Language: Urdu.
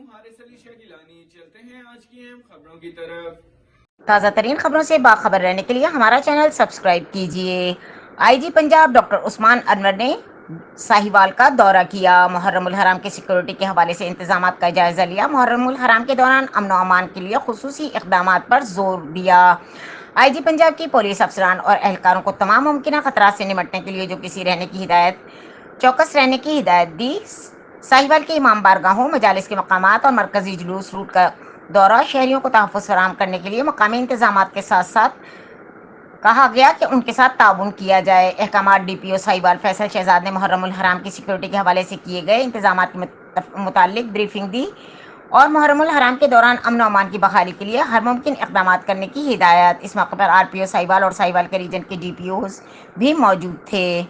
ہوں حارث علی شاہ گیلانی۔ چلتے ہیں آج کی اہم خبروں کی طرف۔ تازہ ترین خبروں سے باخبر رہنے کے لیے ہمارا چینل سبسکرائب کیجیے۔ آئی جی پنجاب ڈاکٹر عثمان انور نے ساہیوال کا دورہ کیا۔ محرم الحرام کی سیکورٹی کے حوالے سے انتظامات کا جائزہ لیا۔ محرم الحرام کے دوران امن و امان کے لیے خصوصی اقدامات پر زور دیا۔ آئی جی پنجاب کی پولیس افسران اور اہلکاروں کو تمام ممکنہ خطرات سے نمٹنے کے لیے چوکس رہنے کی ہدایت دی۔ ساہیوال کے امام بارگاہوں، مجالس کے مقامات اور مرکزی جلوس روٹ کا دورہ شہریوں کو تحفظ فراہم کرنے کے لیے مقامی انتظامات کے ساتھ ساتھ کہا گیا کہ ان کے ساتھ تعاون کیا جائے۔ احکامات ڈی پی او ساہیوال فیصل شہزاد نے محرم الحرام کی سیکورٹی کے حوالے سے کیے گئے انتظامات کے متعلق بریفنگ دی اور محرم الحرام کے دوران امن و امان کی بحالی کے لیے ہر ممکن اقدامات کرنے کی ہدایت۔ اس موقع پر آر پی او ساہیوال اور ساہیوال کے ریجن کے ڈی پی اوز بھی موجود تھے۔